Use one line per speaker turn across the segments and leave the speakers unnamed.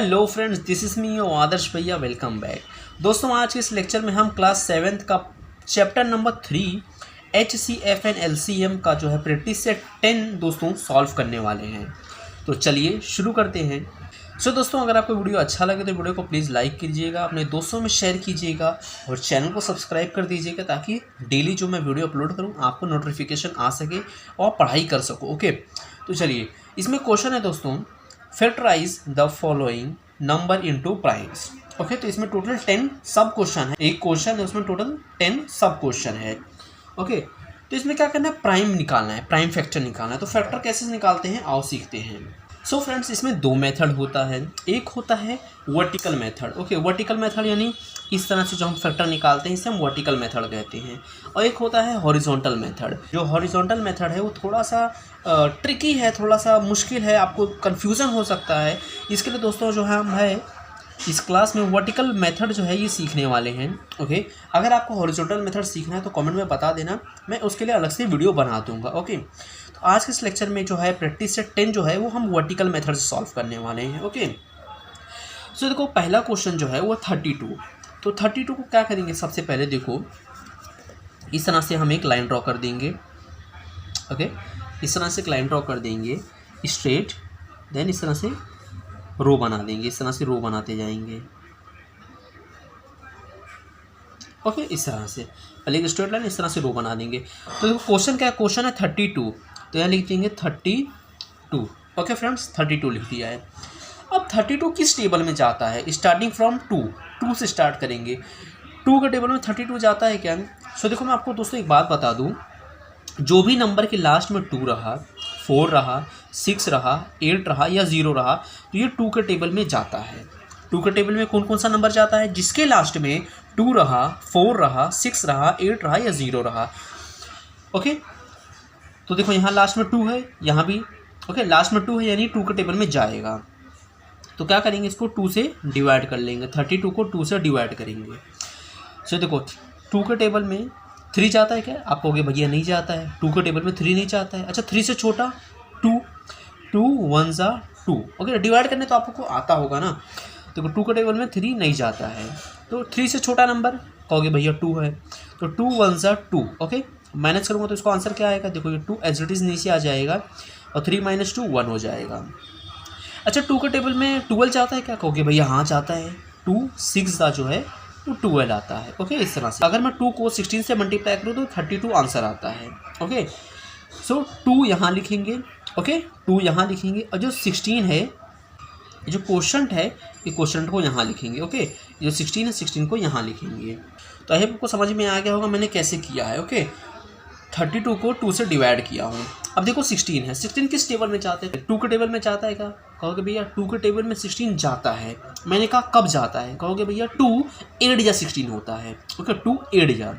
Hello friends, this is me your Adarsh भैया। Welcome back. दोस्तों, आज के इस लेक्चर में हम क्लास 7th का chapter number 3 HCF and LCM का जो है प्रैक्टिस सेट 10 दोस्तों सॉल्व करने वाले हैं। तो चलिए शुरू करते हैं। दोस्तों, अगर आपको वीडियो अच्छा लगे तो वीडियो को प्लीज़ लाइक कीजिएगा, अपने दोस्तों में शेयर कीजिएगा और चैनल को सब्सक्राइब कर दीजिएगा ताकि डेली जो मैं वीडियो अपलोड करूँ आपको नोटिफिकेशन आ सके और पढ़ाई कर सको। ओके, तो चलिए, इसमें क्वेश्चन है दोस्तों, factorize the following number into primes. Okay, तो इसमें टोटल 10 सब क्वेश्चन है। एक क्वेश्चन है उसमें टोटल 10 सब क्वेश्चन है। ओके, तो इसमें क्या करना है, प्राइम निकालना है, प्राइम फैक्टर निकालना है। तो फैक्टर कैसे निकालते हैं आओ सीखते हैं। फ्रेंड्स, इसमें दो मेथड होता है। एक होता है vertical method. Okay, vertical method यानी इस तरह से जो हम फैक्टर निकालते हैं इसे हम वर्टिकल मेथड कहते हैं। और एक होता है हॉरिजॉन्टल मेथड। जो हॉरिजॉन्टल मेथड है वो थोड़ा सा ट्रिकी है, थोड़ा सा मुश्किल है, आपको कन्फ्यूज़न हो सकता है। इसके लिए दोस्तों जो है हम इस क्लास में वर्टिकल मेथड जो है ये सीखने वाले हैं। ओके, अगर आपको हॉरिजॉन्टल मेथड सीखना है तो कमेंट में बता देना, मैं उसके लिए अलग से वीडियो बना दूंगा। ओके, तो आज के इस लेक्चर में जो है प्रैक्टिस सेट 10 जो है वो हम वर्टिकल मेथड से सॉल्व करने वाले हैं। ओके, देखो पहला क्वेश्चन जो है वो 32। तो 32 को क्या करेंगे, सबसे पहले देखो इस तरह से हम एक लाइन ड्रॉ कर देंगे। ओके, इस तरह से एक लाइन ड्रॉ कर देंगे स्ट्रेट, देन इस तरह से रो बना देंगे, इस तरह से रो बनाते जाएंगे। ओके, इस तरह से पहले एक स्ट्रेट लाइन, इस तरह से रो बना देंगे। तो देखो क्वेश्चन क्या है, क्वेश्चन है 32, तो यहाँ लिख देंगे 32। ओके फ्रेंड्स, 32 लिख दिया है। अब 32 किस टेबल में जाता है, स्टार्टिंग फ्रॉम 2 से स्टार्ट करेंगे। 2 के टेबल में 32 जाता है क्या। देखो मैं आपको दोस्तों एक बात बता दूँ, जो भी नंबर के लास्ट में 2 रहा, 4 रहा, 6 रहा, 8 रहा या 0 रहा, तो ये 2 के टेबल में जाता है। 2 के टेबल में कौन कौन सा नंबर जाता है, जिसके लास्ट में 2 रहा, 4 रहा, 6 रहा, 8 रहा या 0 रहा। ओके, तो देखो यहाँ लास्ट में 2 है, यहाँ भी ओके लास्ट में 2 है, यानी 2 के टेबल में जाएगा। तो क्या करेंगे, इसको 2 से डिवाइड कर लेंगे, 32 को 2 से डिवाइड करेंगे। देखो 2 के टेबल में 3 जाता है क्या, आप कहोगे भैया नहीं जाता है, 2 के टेबल में 3 नहीं जाता है। अच्छा, 3 से छोटा 2, 2 1 जा 2। ओके, डिवाइड करने तो आपको आता होगा ना। देखो 2 के टेबल में 3 नहीं जाता है, तो 3 से छोटा नंबर कहोगे भैया 2 है, तो 2 1 जा 2। ओके, माइनस करूँगा तो इसको आंसर क्या आएगा, देखो ये 2 एज इट इज़ नीचे आ जाएगा और 3 - 2 1 हो जाएगा। अच्छा, 2 के टेबल में 12 जाता है क्या, कहोगे भैया हाँ जाता है, 2 6 का जो है वो 12 आता है। ओके, इस तरह से अगर मैं 2 को 16 से मल्टीप्लाई करूँ तो 32 आंसर आता है। ओके, 2 यहाँ लिखेंगे। ओके, 2 यहाँ लिखेंगे और जो 16 है, जो क्वोशंट है, ये क्वोशंट को यहाँ लिखेंगे। ओके, जो 16 है 16 को यहाँ लिखेंगे। तो आई होप आपको समझ में आ गया होगा मैंने कैसे किया है। ओके, 32 को 2 से डिवाइड किया हूँ। अब देखो 16 है, 16 किस टेबल में जाता है, 2 के टेबल में जाता है क्या, कहोगे भैया 2 के टेबल में 16 जाता है। मैंने कहा कब जाता है, कहोगे भैया 2 8 या 16 होता है। ओके, 2 8 या,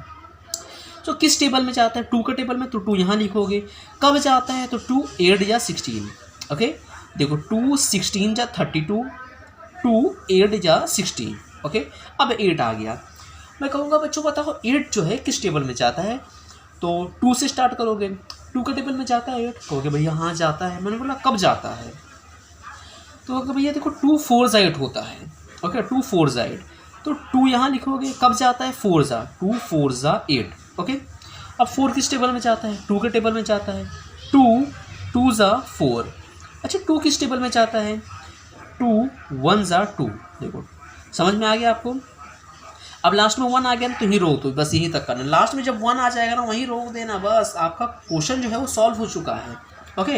तो किस टेबल में जाता है, 2 के टेबल में, तो 2 यहाँ लिखोगे। कब जाता है, तो 2 8 या 16। ओके, देखो 2 16 जा 32, 2 8 जा 16। ओके, अब 8 आ गया। मैं कहूँगा बच्चों बताओ 8 जो है किस टेबल में जाता है, तो 2 से स्टार्ट करोगे, 2 के टेबल में जाता है 8, कहोगे भैया हाँ जाता है। मैंने बोला कब जाता है, तो भैया देखो 2 4 जा 8 होता है। ओके, 2 4 जा 8, तो 2 यहाँ लिखोगे। कब जाता है, 4 जा, 2 4 जा 8। ओके, अब 4 किस टेबल में जाता है, 2 के टेबल में जाता है, 2 2 जा 4। अच्छा, 2 किस टेबल में जाता है, 2 1 जा 2। देखो समझ में आ गया आपको। अब लास्ट में 1 आ गया ना तो ही रोक दो, बस यहीं तक करना। लास्ट में जब 1 आ जाएगा ना वहीं रोक देना, बस आपका क्वेश्चन जो है वो सॉल्व हो चुका है। ओके,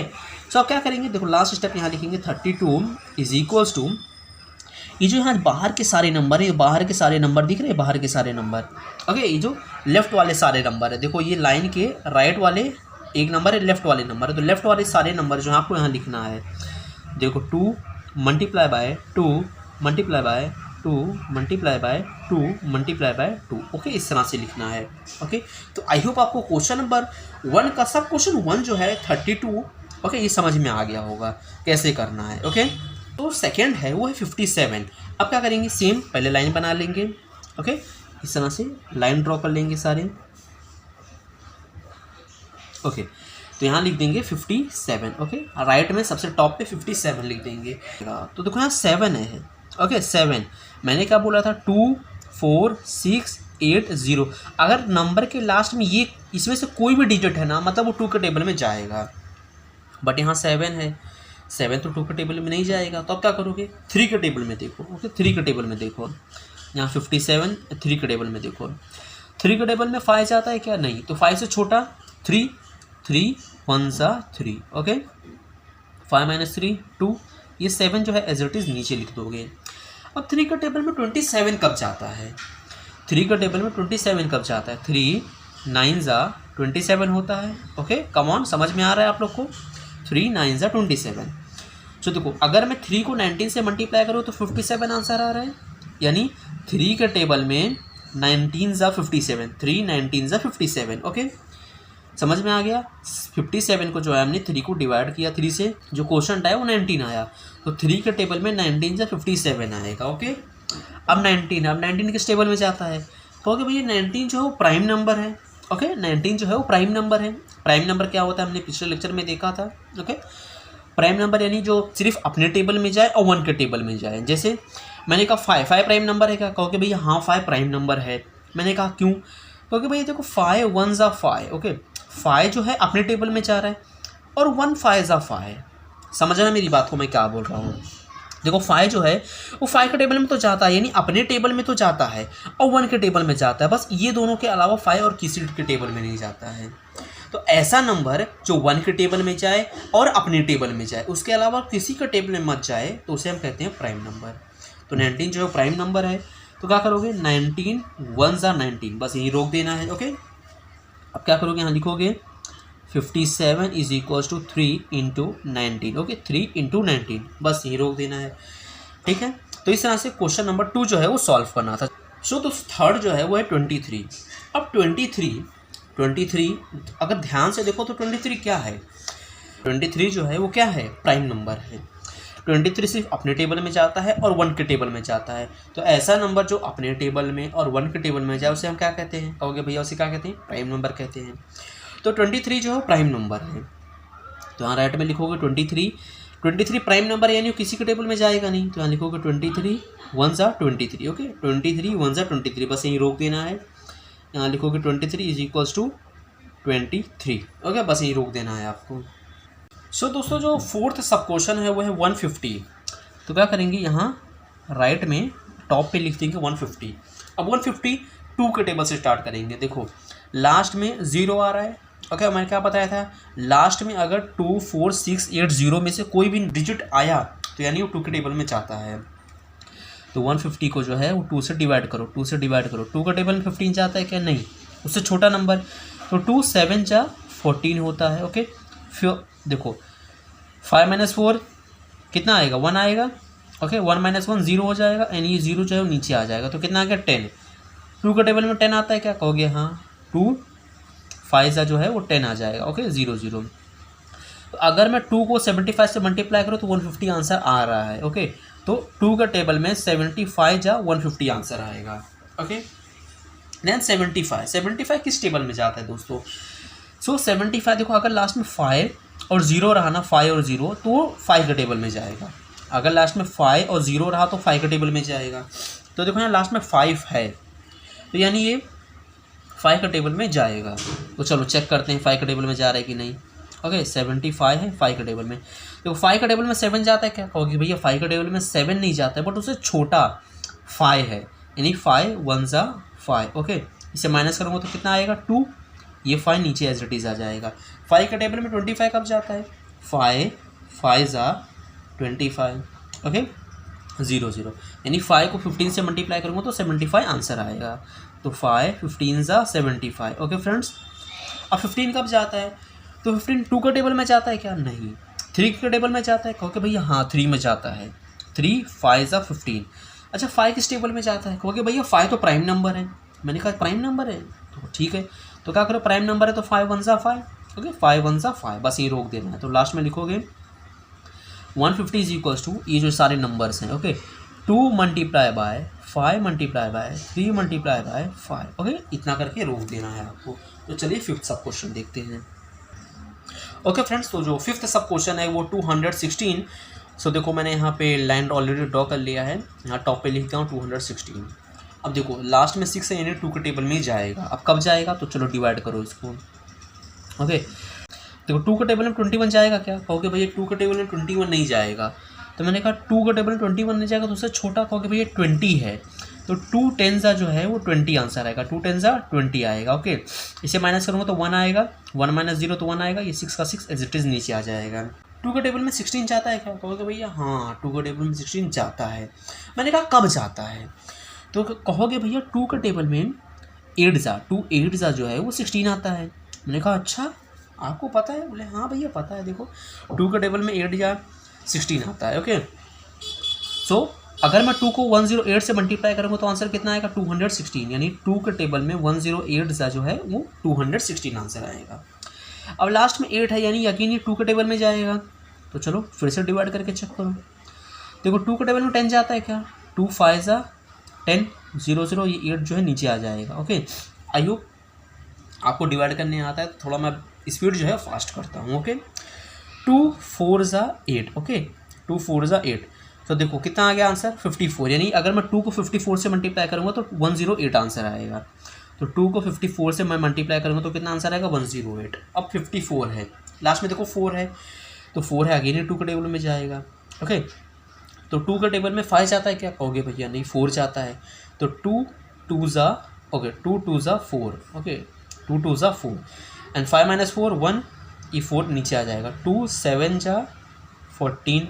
अब क्या करेंगे, देखो लास्ट स्टेप यहाँ लिखेंगे 32 इज इक्वल्स टू, ये जो यहाँ बाहर के सारे नंबर है, बाहर के सारे नंबर दिख रहे हैं, बाहर के सारे नंबर। ओके, ये जो लेफ्ट वाले सारे नंबर है, देखो ये लाइन के राइट वाले एक नंबर है, लेफ्ट वाले नंबर है, तो लेफ्ट वाले सारे नंबर जो आपको यहाँ लिखना है। देखो 2 multiply by 2 multiply by 2 multiply by 2 multiply by 2। Okay, इस तरह से लिखना है। ओके, तो आई होप आपको क्वेश्चन नंबर 1 का सब क्वेश्चन 1 जो है 32, ओके ये समझ में आ गया होगा कैसे करना है। ओके, तो सेकेंड है वो है 57। अब क्या करेंगे, सेम पहले लाइन बना लेंगे। ओके, इस तरह से लाइन ड्रॉ कर लेंगे सारे। ओके, तो यहाँ लिख देंगे 57। ओके, राइट में सबसे टॉप पे 57 लिख देंगे। तो देखो यहाँ 7 है, ओके 7, मैंने क्या बोला था 2 4 6 8 0। अगर नंबर के लास्ट में ये इसमें से कोई भी डिजिट है ना, मतलब वो 2 के टेबल में जाएगा। बट यहाँ 7 है, 7 तो 2 के टेबल में नहीं जाएगा, तो अब क्या करोगे 3 के टेबल में देखो। ओके 3 के टेबल में देखो, यहाँ 57 3 के टेबल में देखो, 3 के टेबल में 5 जाता है क्या, नहीं। तो 5 से छोटा 3, 3 1 सा 3। ओके 5 - 3 2, ये 7 जो है एज इट इज़ नीचे लिख दोगे। अब 3 के टेबल में 27 कब जाता है, 3 के टेबल में 27 कब जाता है, 3 9 ज़ा 27 होता है। ओके कम ऑन, समझ में आ रहा है आप लोग को, 3 9 ज़ा 27। तो देखो अगर मैं 3 को 19 से मल्टीप्लाई करूँ तो 57 आंसर आ रहा है, यानी 3 के टेबल में 19 ज़ा 57, 3 19 ज़ा 57। ओके समझ में आ गया। 57 को जो है हमने 3 को डिवाइड किया 3 से, जो क्वेश्चन आया वो 19 आया, तो 3 के टेबल में 19 ज़ा 57 आएगा। ओके अब 19 किस टेबल में जाता है, कहोगे भैया 19 जो है वो प्राइम नंबर है। ओके 19 जो है वो प्राइम नंबर है। प्राइम नंबर क्या होता है हमने पिछले लेक्चर में देखा था। ओके प्राइम नंबर यानी जो सिर्फ अपने टेबल में जाए और 1 के टेबल में जाए। जैसे मैंने कहा 5 प्राइम नंबर है क्या, कहोगे भैया हाँ 5 प्राइम नंबर है। मैंने कहा क्यों, कहोगे भैया देखो 5 1 ज़ा 5। ओके 5 जो है अपने टेबल में जा रहा है और 1 5 ज़ा 5। समझना मेरी बात को मैं क्या बोल रहा हूँ। देखो 5 जो है वो 5 के टेबल में तो जाता है, यानी अपने टेबल में तो जाता है और 1 के टेबल में जाता है, बस ये दोनों के अलावा 5 और किसी के टेबल में नहीं जाता है। तो ऐसा नंबर जो 1 के टेबल में जाए और अपने टेबल में जाए, उसके अलावा किसी के टेबल में मत जाए, तो उसे हम कहते हैं प्राइम नंबर। तो 19 जो है प्राइम नंबर है, तो क्या करोगे 19 1 ज़ा 19, बस यहीं रोक देना है। ओके अब क्या करोगे, यहाँ लिखोगे 57 = 3 × 19। ओके 3 × 19, बस यहीं रोक देना है। ठीक है, तो इस तरह से क्वेश्चन नंबर 2 जो है वो सॉल्व करना था। सो तो थर्ड जो है वो है 23। अब 23 अगर ध्यान से देखो तो 23 क्या है, 23 जो है वो क्या है, प्राइम नंबर है। 23 सिर्फ अपने टेबल में जाता है और 1 के टेबल में जाता है। तो ऐसा नंबर जो अपने टेबल में और 1 के टेबल में जाए उसे हम क्या कहते हैं, कहोगे भैया उसे क्या कहते हैं, प्राइम नंबर कहते हैं। तो 23 जो है प्राइम नंबर है, तो यहाँ राइट में लिखोगे 23 प्राइम नंबर है, यानी किसी के टेबल में जाएगा नहीं, तो यहाँ लिखोगे 23 1 ज़ा 23। ओके 23 1 ज़ा 23, बस यहीं रोक देना है। यहाँ लिखोगे 23 = 23। ओके बस यहीं रोक देना है आपको। सो दोस्तों जो फोर्थ सब क्वेश्चन है वो है 150। तो क्या करेंगे, यहाँ राइट में टॉप पे लिख देंगे 150। अब 150 2 के टेबल से स्टार्ट करेंगे। देखो लास्ट में 0 आ रहा है। ओके मैंने क्या बताया था, लास्ट में अगर 2 4 6 8 0 में से कोई भी डिजिट आया तो यानी वो 2 के टेबल में जाता है। तो 150 को जो है वो 2 से डिवाइड करो, 2 से डिवाइड करो। 2 का टेबल में 15 जाता है क्या, नहीं, उससे छोटा नंबर। तो 2 7 × 14 होता है। ओके फिर देखो 5 - 4 कितना आएगा, 1 आएगा। ओके 1 - 1 0 हो जाएगा, यानी ये 0 जो है वो नीचे आ जाएगा। तो कितना आ गया 10। 2 का टेबल में 10 आता है क्या, कहोगे हाँ, 2 5 जो है वो 10 आ जाएगा। ओके 0 0। तो अगर मैं 2 को 75 से मल्टीप्लाई करूँ तो 150 आंसर आ रहा है। ओके तो 2 का टेबल में 75 × 150 आंसर आएगा। ओके देन 75 किस टेबल में जाता है दोस्तों, सो 75 देखो अगर लास्ट में 5 और 0 रहा ना, 5 और 0, तो 5 के टेबल में जाएगा। अगर लास्ट में 5 और 0 रहा तो 5 के टेबल में जाएगा। तो देखो यहाँ लास्ट में 5 है, तो यानी ये 5 के टेबल में जाएगा। तो चलो चेक करते हैं 5 के टेबल में जा रहा है कि नहीं। ओके 75 है 5 के टेबल में। देखो 5 के टेबल में 7 जाता है क्या, कहोगे भैया 5 के टेबल में 7 नहीं जाता है, बट उससे छोटा 5 है, यानी 5 1 ज़ा 5। ओके इसे माइनस करूँगा तो कितना आएगा 2, ये 5 नीचे एज इट इज़ आ जाएगा। 5 के टेबल में 25 कब जाता है, 5 5 ज़ा 25। ओके 0 0, यानी 5 को 15 से मल्टीप्लाई करूँगा तो 75 आंसर आएगा। तो 5 15 ज़ा 75। ओके फ्रेंड्स, अब 15 कब जाता है, तो 15 2 के टेबल में जाता है क्या, नहीं, 3 के टेबल में जाता है, कहोगे भैया हाँ 3 में जाता है। 3 5 ज़ा 15। अच्छा 5 किस टेबल में जाता है, कहोगे भैया 5 तो प्राइम नंबर है। मैंने कहा प्राइम नंबर है, तो ठीक है, तो क्या करो प्राइम नंबर है तो 5 1 ज़ा 5। ओके 5 1 ज़ा 5, बस ये रोक देना है। तो लास्ट में लिखोगे 150 = ये जो सारे नंबर्स हैं। ओके 2 × 5 × 3 × 5। ओके इतना करके रोक देना है आपको। तो चलिए फिफ्थ सब क्वेश्चन देखते हैं। ओके फ्रेंड्स, तो जो फिफ्थ सब क्वेश्चन है वो 216 सो देखो मैंने यहाँ पे लाइन ऑलरेडी ड्रॉ कर लिया है, यहाँ टॉप पे लिखता हूँ 216। अब देखो लास्ट में 6 है यानी 2 के टेबल में ही जाएगा। अब कब जाएगा तो चलो डिवाइड करो इसको। ओके देखो 2 के टेबल में 21 जाएगा क्या, कहोगे भैया 2 के टेबल में 21 नहीं जाएगा। तो मैंने कहा 2 के टेबल में 21 नहीं जाएगा तो उससे छोटा, कहोगे भैया 20 है। तो 2 10 जो है वो 20 आंसर आएगा, 2 10 20 आएगा। ओके इसे माइनस करूँगा तो 1 आएगा, 1 माइनस 0 तो 1 आएगा, ये 6 का 6 एज इट इज़ नीचे आ जाएगा। 2 के टेबल में 16 जाता है क्या, कहोगे भैया हाँ 2 के टेबल में 16 जाता है। मैंने कहा कब जाता है, तो कहोगे भैया 2 के टेबल में 8 जो है वो 16 आता है। मैंने कहा अच्छा आपको पता है, बोले हाँ भैया पता है। देखो 2 के टेबल में 8 या 16 आता है। ओके सो अगर मैं 2 को 108 से मल्टीप्लाई करूँगा तो आंसर कितना आएगा 216, यानी 2 के टेबल में 108 जो है वो 216 आंसर आएगा। अब लास्ट में 8 है यानी यकीन ये 2 के टेबल में जाएगा। तो चलो फिर से डिवाइड करके चेक करो। देखो 2 के टेबल में 10 जाता है क्या, 2 5 10 0 0, ये 8 जो है नीचे आ जाएगा। ओके आई होप आपको डिवाइड करने आता है, तो थोड़ा मैं स्पीड जो है फास्ट करता हूँ। ओके 2 4 8। ओके 2 4 8, तो देखो कितना आ गया आंसर 54, यानी अगर मैं 2 को 54 से मल्टीप्लाई करूँगा तो 108 आंसर आएगा। तो 2 को 54 से मैं मल्टीप्लाई करूँगा तो कितना आंसर आएगा 108। अब 54 है, लास्ट में देखो 4 है, तो 4 है अगेन 2 के टेबल में जाएगा। ओके तो 2 के टेबल में 5 जाता है क्या, कहोगे भैया नहीं 4 जाता है। तो 2 2 4। ओके 2 2 4 एंड 5 माइनस 4 1, ये 4 नीचे आ जाएगा। 2 7 14।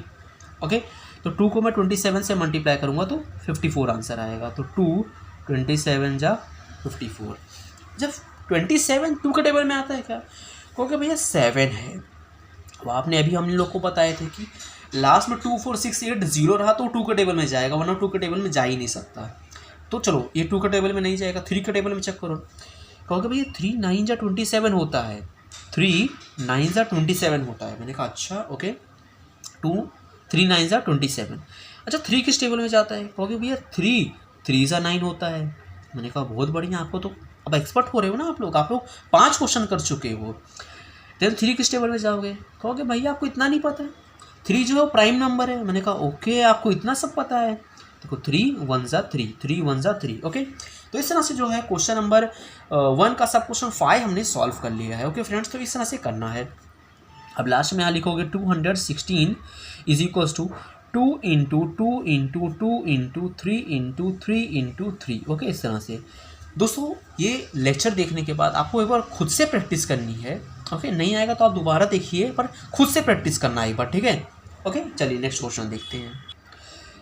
ओके तो 2 को मैं 27 से मल्टीप्लाई करूँगा तो 54 आंसर आएगा। तो 2 27 54। जब 27 2 के टेबल में आता है क्या, क्योंकि भैया 7 है। तो आपने अभी हम लोग को बताए थे कि लास्ट में 2 4 6 8 0 रहा तो 2 के टेबल में जाएगा, वरना 2 के टेबल में जा ही नहीं सकता। तो चलो ये 2 के टेबल में नहीं जाएगा, 3 के टेबल में चेक करो। कहोगे भैया 3 9 27 होता है, 3 9 27 होता है। मैंने कहा अच्छा ओके 2 3 9 27। अच्छा 3 किस टेबल में जाता है, कहोगे भैया 3 9 होता है। मैंने कहा बहुत बढ़िया, आपको तो अब एक्सपर्ट हो रहे हो ना आप लोग 5 क्वेश्चन कर चुके हो। देन 3 किस टेबल में जाओगे, कहोगे भैया आपको इतना नहीं पता है, 3 जो है प्राइम नंबर है। मैंने कहा ओके आपको इतना सब पता है। देखो 3 1 3, 3 1 3। ओके तो इस तरह से जो है क्वेश्चन नंबर 1 का सब क्वेश्चन 5 हमने सॉल्व कर लिया है। ओके फ्रेंड्स तो इस तरह से करना है। अब लास्ट में यहाँ लिखोगे 216 is equals to 2 into 2 into 2 into 3 into 3 into 3। Okay इस तरह से दोस्तों ये लेक्चर देखने के बाद आपको एक बार खुद से प्रैक्टिस करनी है। ओके नहीं आएगा तो आप दोबारा देखिए, पर खुद से प्रैक्टिस करना है एक बार, ठीक है। ओके चलिए नेक्स्ट क्वेश्चन देखते हैं।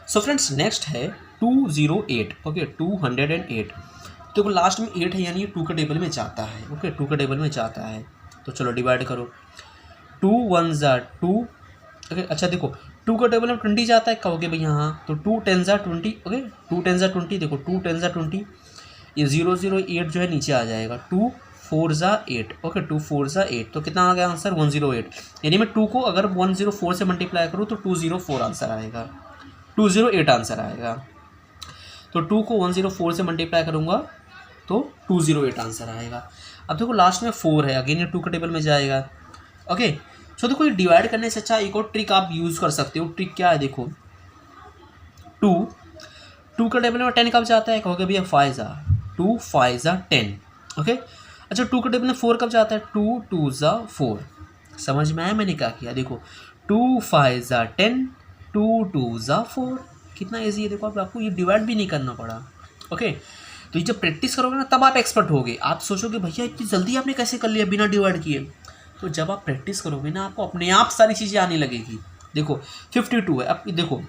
सो फ्रेंड्स नेक्स्ट है 208। ओके 208, तो लास्ट में 8 है यानी ये 2 के टेबल में जाता है। ओके 2 के टेबल में जाता है, तो चलो डिवाइड करो। 2 1 2। ओके अच्छा देखो 2 के टेबल में 20 जाता है, कहोगे भाई हाँ, तो 2 10 20। ओके 2 10 20, देखो 2 10 20, ये 0 0 8 जो है नीचे आ जाएगा। 2 4 8। ओके 2 4 8, तो कितना आ गया आंसर 108, यानी मैं 2 को अगर 104 से मल्टीप्लाई करूँ तो 204 आंसर आएगा, 208 आंसर आएगा। तो 2 को 104 से मल्टीप्लाई करूँगा तो 208 आंसर आएगा। अब देखो लास्ट में 4 है, अगेन ये 2 के टेबल में जाएगा। ओके सो देखो ये डिवाइड करने से अच्छा एक और ट्रिक आप यूज़ कर सकते हो। ट्रिक क्या है, देखो 2 के टेबल में 10 कब जाता है, कहोगे भैया 2 5 10। ओके अच्छा 2 के टेबल में 4 कब जाता है, 2 2 4। समझ में आया मैंने क्या किया, देखो 2 5 10, 2 2 4। कितना ईजी है, देखो आपको ये डिवाइड भी नहीं करना पड़ा। ओके तो ये जब प्रैक्टिस करोगे ना तब आप एक्सपर्ट होगे। आप सोचोगे भैया इतनी जल्दी आपने कैसे कर लिया बिना डिवाइड किए। तो जब आप प्रैक्टिस करोगे ना आपको अपने आप सारी चीज़ें आने लगेगी। देखो 52 है, अब देखो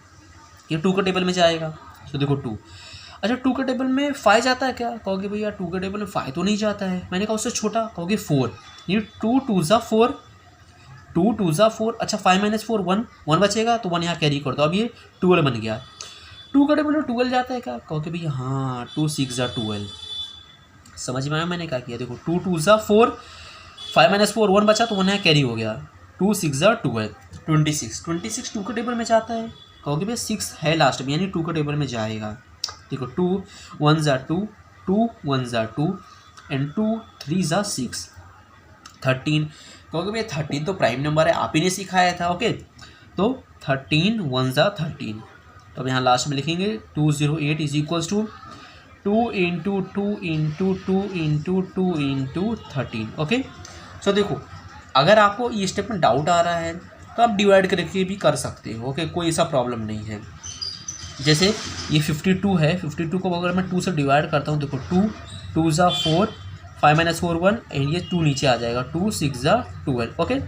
ये 2 के टेबल में जाएगा, तो देखो 2। अच्छा 2 के टेबल में 5 जाता है क्या, कहोगे भैया 2 के टेबल में 5 तो नहीं जाता है। मैंने कहा उससे छोटा, कहोगे 4, ये 2 2 4, 2 2 4। अच्छा 5 माइनस 4 1 बचेगा, तो 1 यहाँ कैरी कर दो, अब ये 12 बन गया। 2 के टेबल में 12 जाता है क्या, कहोगे भैया हाँ 2 6 12। समझ में आया मैंने क्या किया, देखो 2 2 4, 5 माइनस 4 1 बचा, तो 1 यहाँ कैरी हो गया, 2 6 12 26 2 के टेबल में जाता है, कहोगे भैया 6 है लास्ट में यानी 2 के टेबल में जाएगा। देखो 2 1 2, 2 1 2 एंड 2 3 6 13। कहोगे भैया 13 तो प्राइम नंबर है, आप ही ने सिखाया था। ओके तो 13 1 ज़ा 13। तो अब यहाँ लास्ट में लिखेंगे 208 is equals to 2 into 2 into 2 into 2 into 13। Okay, so देखो अगर आपको ये स्टेप में डाउट आ रहा है तो आप डिवाइड करके भी कर सकते हो। ओके, कोई ऐसा प्रॉब्लम नहीं है। जैसे ये 52 है, 52 को अगर मैं 2 से डिवाइड करता हूँ, देखो 2 2 ज़ा 4, 5 माइनस 4 1, एंड ये 2 नीचे आ जाएगा, 2 6 ज़ा 12। ओके,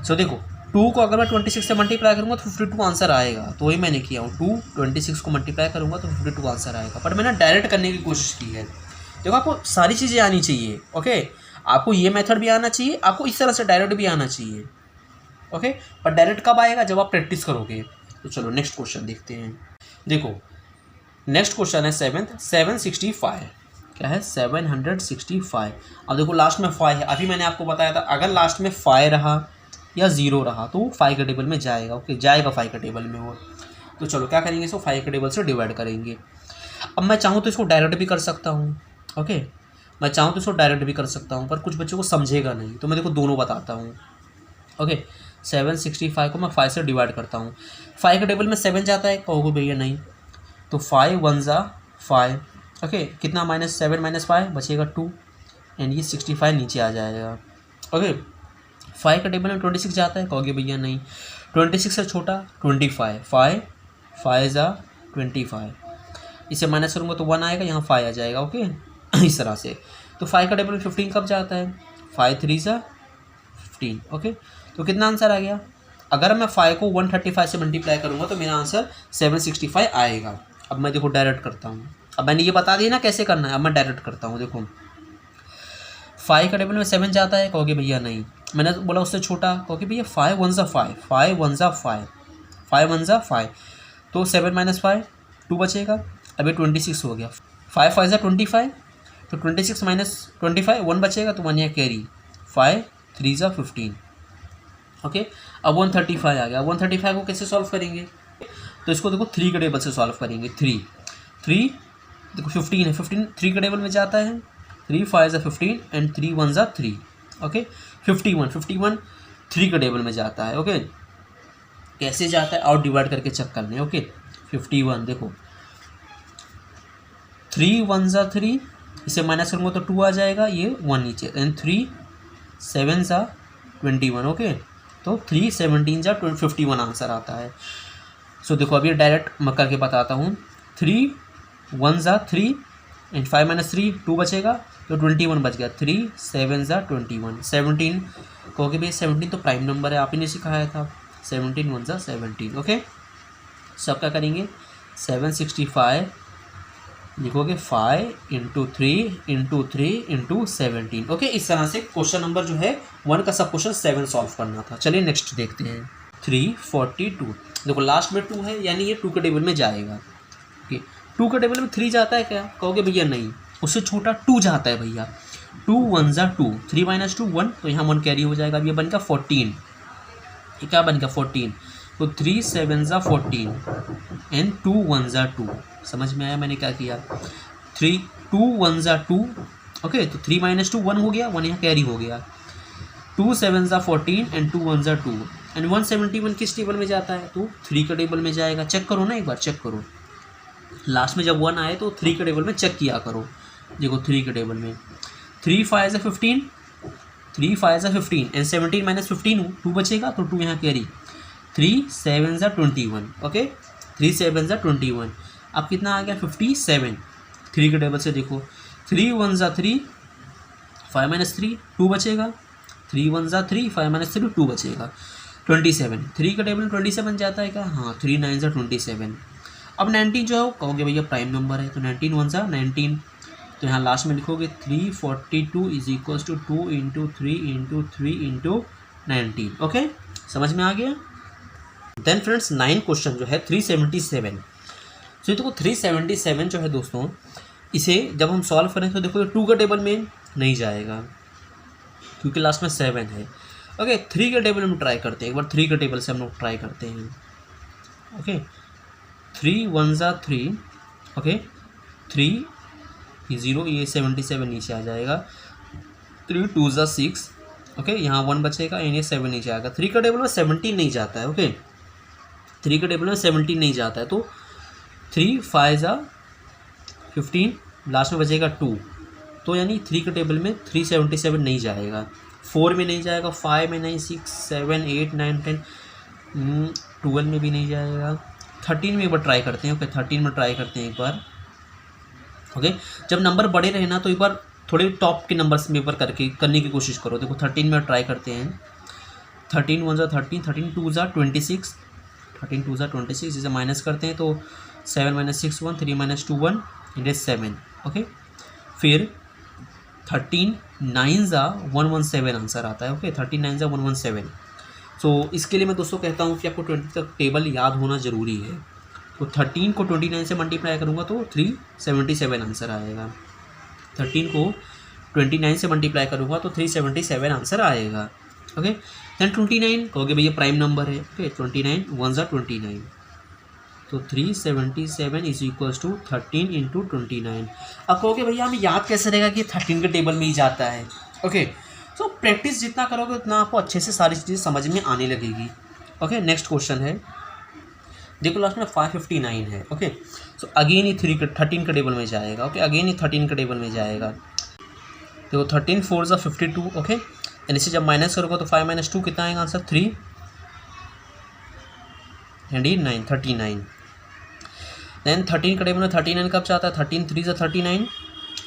सो देखो 2 को अगर मैं 26 से मल्टीप्लाई करूँगा तो 52 आंसर आएगा। तो वही मैंने किया हूँ, 2 26 को मल्टीप्लाई करूँगा तो 52 आंसर आएगा। बट मैंने डायरेक्ट करने की कोशिश की है। देखो आपको सारी चीज़ें आनी चाहिए। ओके, आपको ये मेथड भी आना चाहिए, आपको इस तरह से डायरेक्ट भी आना चाहिए। ओके, पर डायरेक्ट कब आएगा? जब आप प्रैक्टिस करोगे। तो चलो नेक्स्ट क्वेश्चन देखते हैं। देखो नेक्स्ट क्वेश्चन है 765। क्या है? 765। अब देखो लास्ट में 5 है। अभी मैंने आपको बताया था अगर लास्ट में 5 रहा या 0 रहा तो 5 के टेबल में जाएगा। ओके, जाएगा 5 के टेबल में वो। तो चलो क्या करेंगे, इसको 5 के टेबल से डिवाइड करेंगे। अब मैं चाहूँ तो इसको डायरेक्ट भी कर सकता हूँ। ओके, मैं चाहूँ तो इसको डायरेक्ट भी कर सकता हूँ, पर कुछ बच्चों को समझेगा नहीं, तो मैं देखो दोनों बताता हूँ। ओके, 765 को मैं 5 से डिवाइड करता हूँ। 5 के टेबल में 7 जाता है, कहोगे भैया नहीं, तो 5 1 ज़ा 5। ओके, कितना -7 - 5 बचेगा 2, एंड ये 65 नीचे आ जाएगा। ओके, 5 का टेबल में 26 जाता है, कहोगे भैया नहीं, 26 से छोटा 25, 5 5 ज़ा 25, इसे माइनस करूँगा तो 1 आएगा, यहाँ 5 आ जाएगा। ओके इस तरह से। तो 5 का टेबल में 15 कब जाता है? 5 3 ज़ा 15। ओके, तो कितना आंसर आ गया? अगर मैं 5 को 135 से मल्टीप्लाई करूँगा तो मेरा आंसर 765 आएगा। अब मैं देखो डायरेक्ट करता हूँ। अब मैंने ये बता दिया ना कैसे करना है, अब मैं डायरेक्ट करता हूँ। देखो 5 का टेबल में 7 जाता है, कहोगे भैया नहीं, मैंने बोला उससे छोटा, कहोगे भैया 5 1 ज़ा 5, 5 1 ज़ा 5, 5 1 ज़ा 5, तो 7 - 5 2 बचेगा। अभी 26 हो गया, 5 5 ज़ा 25, तो 26 - 25 1 बचेगा, तो 1 यहाँ कैरी, 5 3 ज़ा 15। ओके, अब 135 आ गया। 135 को कैसे सॉल्व करेंगे? तो इसको देखो 3 के टेबल से सॉल्व करेंगे। 3 देखो 15 है, 15 3 के टेबल में जाता है, 3 5 ज़ा 15 एंड 3 1 ज़ा 3। ओके, 51 3 के टेबल में जाता है। ओके, कैसे जाता है और डिवाइड करके चेक कर लें। ओके, 51 देखो 3 1 ज़ा 3, इसे माइनस करूँगा तो 2 आ जाएगा, ये 1 नीचे, एंड 3 7 ज़ा 21। ओके, तो 3 17 ज़ा 51 आंसर आता है। सो देखो अभी डायरेक्ट मैं करके बताता हूँ। 3 1 ज़ा 3 एंड 5 - 3 2 बचेगा, तो 21 बच गया। 3 7 ज़ा 21, 17 कहोगे भाई 17 तो प्राइम नंबर है, आप ही ने सिखाया था। 17 1 ज़ा 17। ओके, सब क्या करेंगे, 765 लिखोगे 5 × 3 × 3 × 17। ओके, इस तरह से क्वेश्चन नंबर जो है 1 का सब क्वेश्चन 7 सॉल्व करना था। चलिए नेक्स्ट देखते हैं। 342 देखो लास्ट में 2 है, यानी ये 2 के टेबल में जाएगा। ओके, 2 के टेबल में 3 जाता है क्या? कहोगे भैया नहीं, उससे छोटा 2 जाता है भैया। 2 1 ज़ा 2, 3 - 2 1, तो यहाँ 1 कैरी हो जाएगा। अब ये बन गया 14, ये क्या बन गया 14, तो 3 7 ज़ा 14 एंड 2 1 ज़ा 2। समझ में आया मैंने क्या किया? 2 1 ज़ा 2। ओके, तो 3 - 2 1 हो गया, 1 यहाँ कैरी हो गया। 2 7 ज़ा 14 एंड 2 1 ज़ा 2, एंड 171 किस टेबल में जाता है? तो 3 के टेबल में जाएगा। चेक करो ना, एक बार चेक करो, लास्ट में जब 1 आए तो 3 के टेबल में चेक किया करो। देखो 3 के टेबल में 3 5 ज़ा 15, 3 5 ज़ा 15 एंड 17 - 15 2 बचेगा, तो 2 यहाँ कैरी, 3 7 ज़ा 21। ओके, 3 7 ज़ा 21, अब कितना आ गया 57। 3 के टेबल से देखो 3 1 ज़ा 3, 5 - 3 2 बचेगा, 3 1 ज़ा 3, 5 - 3 2 बचेगा, 27। 3 के टेबल में 27 जाता है क्या? हाँ, 3 9 ज़ा 27। अब 19 जो है कहोगे भैया प्राइम नंबर है, तो 19 1 ज़ा 19, तो यहाँ लास्ट में लिखोगे 342 इज इक्वल्स टू 2 × 3 × 3 × 19। ओके, समझ में आ गया? देन फ्रेंड्स 9 क्वेश्चन जो है 377। तो देखो 377 जो है दोस्तों, इसे जब हम सॉल्व करें तो देखो 2 के टेबल में नहीं जाएगा क्योंकि लास्ट में 7 है। ओके, 3 के टेबल में ट्राई करते हैं, एक बार 3 के टेबल से हम लोग ट्राई करते हैं। ओके, 3 1 ज़ा 3, ओके 3 0, ये 77 नीचे आ जाएगा। 3 2 ज़ा 6, ओके, यहाँ 1 बचेगा यानी 7 नहीं जाएगा। 3 का टेबल में 17 नहीं जाता है। ओके, 3 के टेबल में 17 नहीं जाता है, तो 3 5 ज़ा 15, लास्ट में बचेगा 2, तो यानी 3 के टेबल में 377 नहीं जाएगा, 4 में नहीं जाएगा, 5 में नहीं, 6 7 8 9 10, 12 में भी नहीं जाएगा, 13 में एक बार ट्राई करते हैं। ओके, 13 में ट्राई करते हैं एक बार। ओके, जब नंबर बड़े रहे ना तो एक बार थोड़े टॉप के नंबर्स में एक बार करने की कोशिश करो। देखो 13 में ट्राई करते हैं। 13 1 ज़ा 13, 13 2 ज़ा 26, 13 2 ज़ा 26, इसे माइनस करते हैं तो 7 - 6 1, 3 - 2 1, इट इज 7। ओके, फिर 13 9 ज़ा 117 आंसर आता है। ओके, 13 9 ज़ा 117। सो इसके लिए मैं दोस्तों कहता हूँ कि आपको 20 तक टेबल याद होना ज़रूरी है। तो 13 को 29 से मल्टीप्लाई करूँगा तो 377 आंसर आएगा। 13 को 29 से मल्टीप्लाई करूँगा तो 377 आंसर आएगा। ओके, दैन 29 कहोगे भैया प्राइम नंबर है। ओके, 29 1 ज़ा 29, तो 377 इज इक्वल्स टू 13 इंटू 29। अब कहोगे भैया हमें याद कैसे रहेगा कि 13 के टेबल में ही जाता है। ओके, सो प्रैक्टिस जितना करोगे उतना आपको अच्छे से सारी चीज़ें समझ में आने लगेगी। ओके, नेक्स्ट क्वेश्चन है, देखो लास्ट में 559 है। ओके, सो अगेन ये 13 के टेबल में जाएगा। ओके, अगेन ये 13 के टेबल में जाएगा। तो 13 4 ज़ा 52। ओके, यानी से जब माइनस करोगे तो 5 - 2 कितना आएगा आंसर, 3 एंड 9 39। दैन 13 के टेबल में 39 कब जाता है, 13 3 ज़ा 39।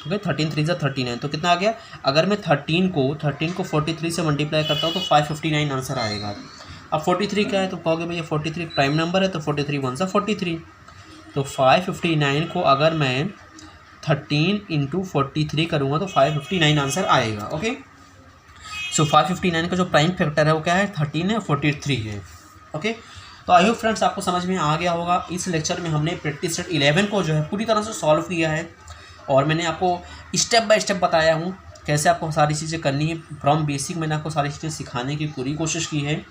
ओके, 13 3 ज़ा 39, तो कितना आ गया, अगर मैं 13 को 43 से मल्टीप्लाई करता हूँ तो 559 आंसर आएगा। अब 43 क्या है, तो कहोगे भैया 43 प्राइम नंबर है, तो 43 1 ज़ा 43, तो 559 को अगर मैं 13 इंटू 43 करूँगा तो 559 आंसर आएगा। ओके, सो 559 का जो प्राइम फैक्टर है वो क्या है, 13 है, 43 है। ओके, तो आई होप फ्रेंड्स आपको समझ में आ गया होगा। इस लेक्चर में हमने प्रैक्टिस सेट 11 को जो है पूरी तरह से सॉल्व किया है और मैंने आपको स्टेप बाय स्टेप बताया हूँ कैसे आपको सारी चीज़ें करनी है। फ्रॉम बेसिक मैंने आपको सारी चीज़ें सिखाने की पूरी कोशिश की है।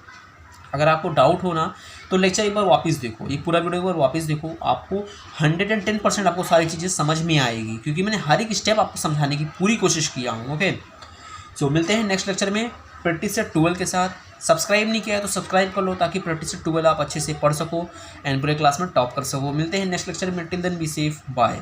अगर आपको डाउट हो ना तो लेक्चर एक बार वापस देखो, ये पूरा वीडियो एक बार वापस देखो, आपको 110% आपको सारी चीज़ें समझ में आएगी, क्योंकि मैंने हर एक स्टेप आपको समझाने की पूरी कोशिश किया हूँ। ओके, सो मिलते हैं नेक्स्ट लेक्चर में प्रैक्टिस सेट 12 के साथ। सब्सक्राइब नहीं किया है तो सब्सक्राइब कर लो ताकि प्रैक्टिस सेट 12 आप अच्छे से पढ़ सको एंड पूरे क्लास में टॉप कर सको। मिलते हैं नेक्स्ट लेक्चर में, till then be safe, bye.